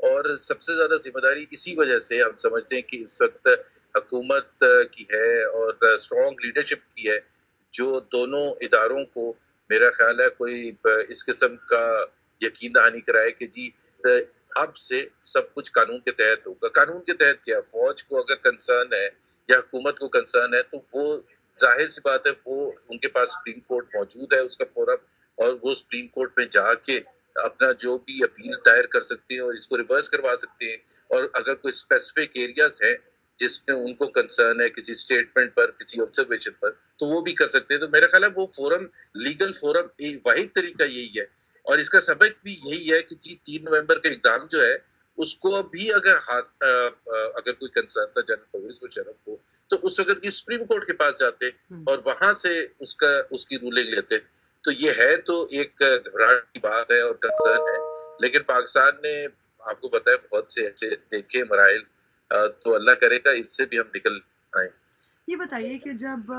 اور سب سے زیادہ ذمہ داری اسی وجہ سے ہم سمجھتے ہیں کہ اس وقت حکومت کی ہے اور اسٹرانگ لیڈرشپ کی ہے، جو دونوں اداروں کو میرا خیال ہے کوئی اس قسم کا یقین دہانی کرائے کہ جی اب سے سب کچھ قانون کے تحت ہوگا۔ قانون کے تحت کیا، فوج کو اگر کنسرن ہے یا حکومت کو کنسرن ہے تو وہ ظاہر سی بات ہے وہ ان کے پاس سپریم کورٹ موجود ہے اس کا فورم، اور وہ سپریم کورٹ میں جا کے اپنا جو بھی اپیل دائر کر سکتے ہیں اور اس کو ریورس کروا سکتے ہیں، اور اگر کوئی اسپیسیفک ایریاز ہیں جس میں ان کو کنسرن ہے کسی اسٹیٹمنٹ پر، کسی آبزرویشن پر، تو وہ بھی کر سکتے ہیں۔ تو میرا خیال ہے وہ فورم، لیگل فورم، واحد طریقہ یہی ہے، اور اس کا سبق بھی یہی ہے کہ 3 نومبر کا اقدام جو ہے اس کو بھی اگر کوئی کنسرن تھا جنرل پرویز مشرف کو، تو اس وقت کی سپریم کورٹ کے پاس جاتے اور وہاں سے اس کی رولنگ لیتے۔ تو یہ ہے تو ایک گھبراہٹ کی بات ہے اور کنسرن ہے، لیکن پاکستان نے آپ کو پتا ہے بہت سے ایسے دیکھے مراحل، تو اللہ کرے گا اس سے بھی ہم نکل آئیں۔ یہ بتائیے کہ جب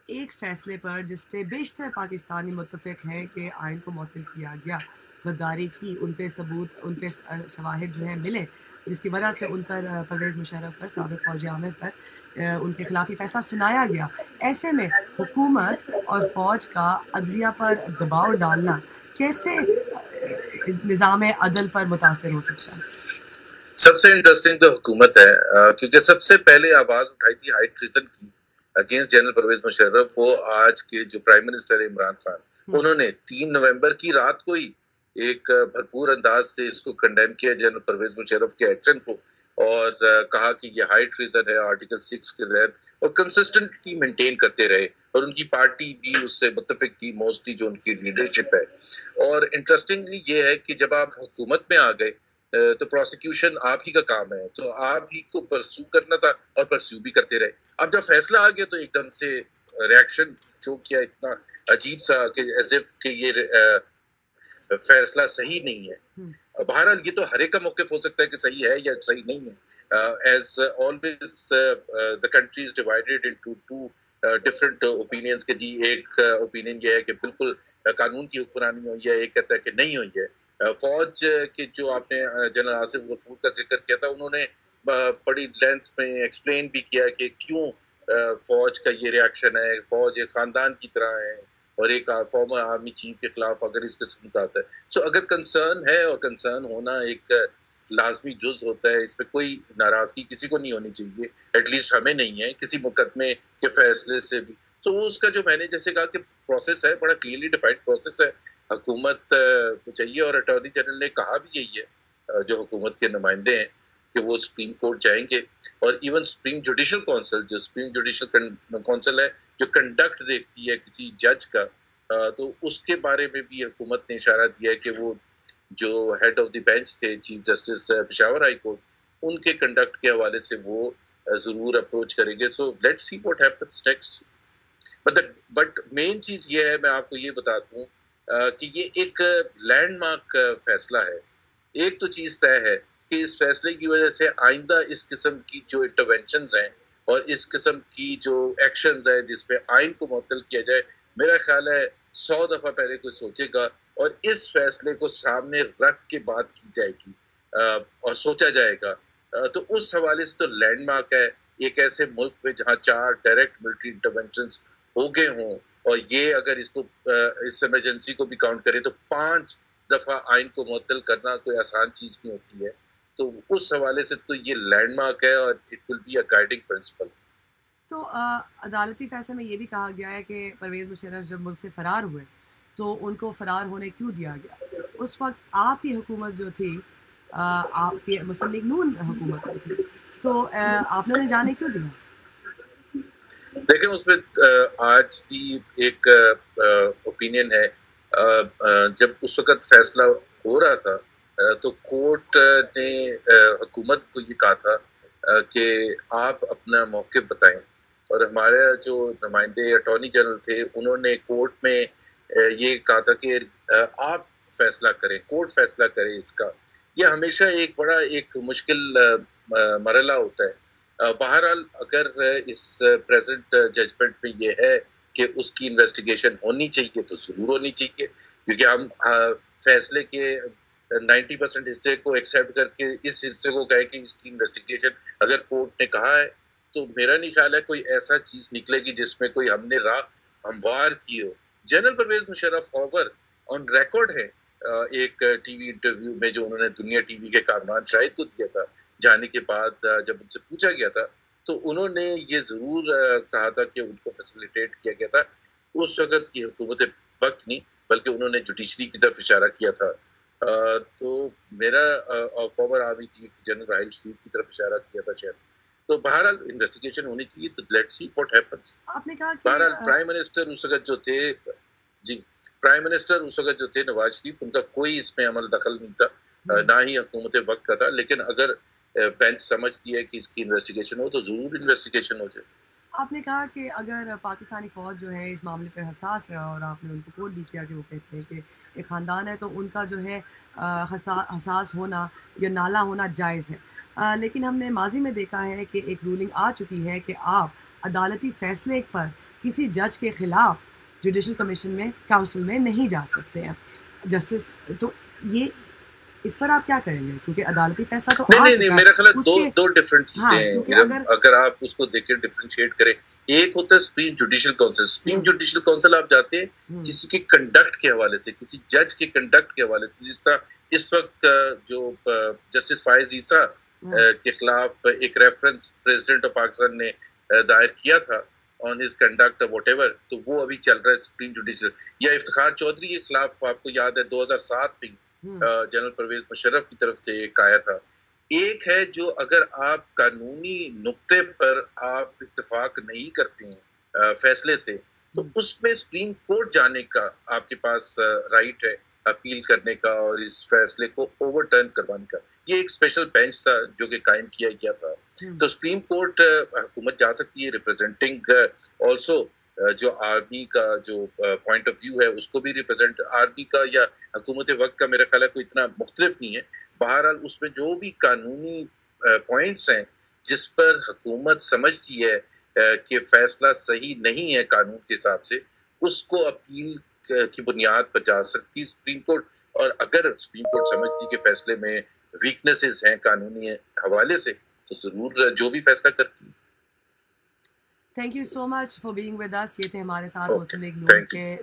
ایک فیصلے پر جس پہ بیشتر پاکستانی متفق ہیں کہ آئین کو معطل کیا گیا، غداری کی، ان پہ ثبوت، ان پہ شواہد جو ہیں ملے، جس کی وجہ سے ان پر پرویز مشرف پر، سابق فوجی عامر پر ان کے خلاف یہ فیصلہ سنایا گیا، ایسے میں حکومت اور فوج کا عدلیہ پر دباؤ ڈالنا کیسے نظام عدل پر متاثر ہو سکتا ہے؟ سب سے انٹرسٹنگ تو حکومت ہے، کیونکہ سب سے پہلے آواز اٹھائی تھی ہائی ٹریزن کی اگینسٹ جنرل پرویز مشرف، وہ آج کے جو پرائم منسٹر عمران خان، انہوں نے 3 نومبر کی رات کو ہی ایک بھرپور انداز سے اس کو کنڈیم کیا جنرل پرویز مشرف کے ایکشن کو، اور کہا کہ یہ ہائی ٹریزن ہے آرٹیکل 6 کے تحت، اور کنسسٹنٹلی مینٹین کرتے رہے، اور ان کی پارٹی بھی اس سے متفق تھی، موسٹلی جو ان کی لیڈرشپ ہے۔ اور انٹرسٹنگلی یہ ہے کہ جب آپ حکومت میں آ گئے تو پروسیکیوشن آپ ہی کا کام ہے، تو آپ ہی کو پرسو کرنا تھا اور پرسو بھی کرتے رہے۔ اب جب فیصلہ آ گیا تو ایک دم سے ریاکشن شو کیا اتنا عجیب سا کہ ایز اف کہ یہ فیصلہ صحیح نہیں ہے۔ بہرحال یہ تو ہر ایک کا موقف ہو سکتا ہے کہ صحیح ہے یا صحیح نہیں ہے۔ As always the country is divided into two different opinions کہ جی ایک اوپینین یہ ہے کہ بالکل قانون کی حکمرانی ہوئی ہے، ایک کہتا ہے کہ نہیں ہوئی ہے۔ فوج کے جو آپ نے جنرل آصف غفور کا ذکر کیا تھا، انہوں نے بڑی لینتھ میں ایکسپلین بھی کیا کہ کیوں فوج کا یہ ریاکشن ہے، فوج ایک خاندان کی طرح ہے اور ایک فارمر آرمی چیف کے خلاف اگر اس قسم کا آتا ہے، سو اگر کنسرن ہے، اور کنسرن ہونا ایک لازمی جز ہوتا ہے، اس پہ کوئی ناراضگی کسی کو نہیں ہونی چاہیے، ایٹ لیسٹ ہمیں نہیں ہے کسی مقدمے کے فیصلے سے بھی۔ تو اس کا جو میں نے جیسے کہا کہ پروسیس ہے، بڑا کلیئرلی ڈیفائنڈ پروسیس ہے، حکومت کو چاہیے، اور اٹارنی جنرل نے کہا بھی یہی ہے، جو حکومت کے نمائندے ہیں، کہ وہ سپریم کورٹ جائیں گے، اور ایون سپریم جوڈیشل کونسل، جو سپریم جوڈیشل کونسل ہے جو کنڈکٹ دیکھتی ہے کسی جج کا، تو اس کے بارے میں بھی حکومت نے اشارہ دیا ہے کہ وہ جو ہیڈ آف دی بینچ تھے chief justice Peshawar high court, ان کے کنڈکٹ کے حوالے سے وہ ضرور اپروچ کریں گے۔ So let see what happens next. But main چیز یہ ہے، میں آپ کو یہ بتا دوں کہ یہ ایک لینڈ مارک فیصلہ ہے۔ ایک تو چیز طے ہے کہ اس فیصلے کی وجہ سے آئندہ اس قسم کی جو انٹرونشنز ہیں اور اس قسم کی جو ایکشنز ہیں جس پہ آئین کو معطل کیا جائے، میرا خیال ہے 100 دفعہ پہلے کوئی سوچے گا، اور اس فیصلے کو سامنے رکھ کے بات کی جائے گی اور سوچا جائے گا۔ تو اس حوالے سے تو لینڈ مارک ہے ایک ایسے ملک میں جہاں 4 ڈائریکٹ ملٹری انٹرونشنز ہو گئے ہوں، اور یہ اگر اس کو اس ایمرجنسی کو بھی کاؤنٹ کریں تو 5 دفعہ آئین کو معطل کرنا کوئی آسان چیز نہیں ہوتی ہے۔ تو اس حوالے سے تو یہ لینڈ مارک ہے، اور it will be a guiding principle. تو عدالتی فیصلے میں یہ بھی کہا گیا ہے کہ پرویز مشرف جب ملک سے فرار ہوئے تو ان کو فرار ہونے کیوں دیا گیا؟ اس وقت آپ کی حکومت جو تھی، آپ کی مسلم لیگ نون حکومت میں تھی، تو آپ نے انہیں جانے کیوں دیا؟ دیکھیں اس میں آج بھی ایک اوپینین ہے، جب اس وقت فیصلہ ہو رہا تھا تو کورٹ نے حکومت کو یہ کہا تھا کہ آپ اپنا موقف بتائیں، اور ہمارے جو نمائندے اٹارنی جنرل تھے انہوں نے کورٹ میں یہ کہا تھا کہ آپ فیصلہ کریں، کورٹ فیصلہ کرے اس کا۔ یہ ہمیشہ ایک بڑا ایک مشکل مرحلہ ہوتا ہے۔ بہرحال اگر اس پریزنٹ ججمنٹ میں یہ ہے کہ اس کی انویسٹیگیشن ہونی چاہیے تو ضرور ہونی چاہیے، کیونکہ ہم فیصلے کے 90% حصے کو ایکسیپٹ کر کے اس حصے کو کہے کہ اس کی انویسٹیگیشن اگر کورٹ نے کہا ہے تو میرا نہیں خیال ہے کوئی ایسا چیز نکلے گی جس میں کوئی ہم نے راہ ہموار کی ہو. General Pervez Musharraf over on record ہے ایک ٹی وی انٹرویو میں جو انہوں نے دنیا ٹی وی کے کارنان شاہد کو دیا تھا جانے کے بعد جب ان سے پوچھا گیا تھا تو انہوں نے یہ ضرور کہا تھا کہ ان کو فیسیلیٹیٹ کیا گیا تھا اس وقت کی حکومت وقت نہیں بلکہ انہوں نے جوڈیشری کی طرف اشارہ کیا تھا. تو میرا former army chief general Raheel Sharif کی طرف اشارہ کیا تھا شاید. تو بہرحال انویسٹیگیشن ہونی چاہیے تو لیٹس سی واٹ ہیپنس. آپ نے کہا بہرحال کہ پرائم منسٹر اس وقت جو تھے جی پرائم منسٹر اس وقت جو تھے نواز شریف ان کا کوئی اس میں عمل دخل نہیں تھا نہ ہی حکومت وقت کا تھا لیکن اگر بینچ سمجھتی ہے کہ اس کی انویسٹیگیشن ہو تو ضرور انویسٹیگیشن ہو جائے. آپ نے کہا کہ اگر پاکستانی فوج جو ہے اس معاملے پر حساس ہے اور آپ نے ان کو کوٹ بھی کیا کہ وہ کہتے ہیں کہ ایک خاندان ہے تو ان کا جو ہے حساس ہونا یا نالا ہونا جائز ہے. لیکن ہم نے ماضی میں دیکھا ہے کہ ایک رولنگ آ چکی ہے کہ آپ عدالتی فیصلے پر کسی جج کے خلاف جوڈیشل کمیشن میں کاؤنسل میں نہیں جا سکتے ہیں جسٹس. تو یہ اس پر آپ کیا کریں گے کیونکہ عدالتی فیصلہ تو آ نہیں چکا میرا خیال ہے ہے دو ڈفرینٹ چیزیں ہیں. کیونکہ اگر آپ اس کو دیکھیں ڈفرینشیٹ کریں ایک ہوتا ہے supreme judicial council. Supreme judicial council آپ جاتے ہیں کسی کے کنڈکٹ کے حوالے سے کسی جج کے کنڈکٹ کے حوالے سے جس طرح اس وقت جو جسٹس فائز عیسیٰ کے خلاف ایک ریفرنس پریزیڈنٹ آف پاکستان نے دائر کیا تھا on his conduct what ever تو وہ ابھی چل رہا ہے سپریم جوڈیشل. یا افتخار چودھری کے خلاف آپ کو یاد ہے 2007 میں جنرل پرویز مشرف کی طرف سے ایک آیا تھا. ایک ہے جو اگر آپ قانونی نقطے پر آپ اتفاق نہیں کرتے ہیں فیصلے سے تو اس میں سپریم کورٹ جانے کا آپ کے پاس رائٹ ہے اپیل کرنے کا اور اس فیصلے کو اوور ٹرن کروانے کا. یہ ایک اسپیشل بینچ تھا جو کہ قائم کیا گیا تھا. تو سپریم کورٹ حکومت جا سکتی ہے ریپرزینٹنگ آلسو جو آرمی کا جو پوائنٹ آف ویو ہے اس کو بھی ریپرزینٹ آرمی کا یا حکومت وقت کا میرا خیال ہے کوئی اتنا مختلف نہیں ہے. بہرحال اس میں جو بھی قانونی پوائنٹس ہیں جس پر حکومت سمجھتی ہے کہ فیصلہ صحیح نہیں ہے قانون کے حساب سے اس کو اپیل کی بنیاد پر جا سکتی سپریم کورٹ. اور اگر سپریم کورٹ سمجھتی کہ فیصلے میں ویکنیسز ہیں قانونی حوالے سے تو ضرور جو بھی فیصلہ کرتی. Thank you so much for being with us. یہ تھے ہمارے ساتھ مسلم لیگ نون کے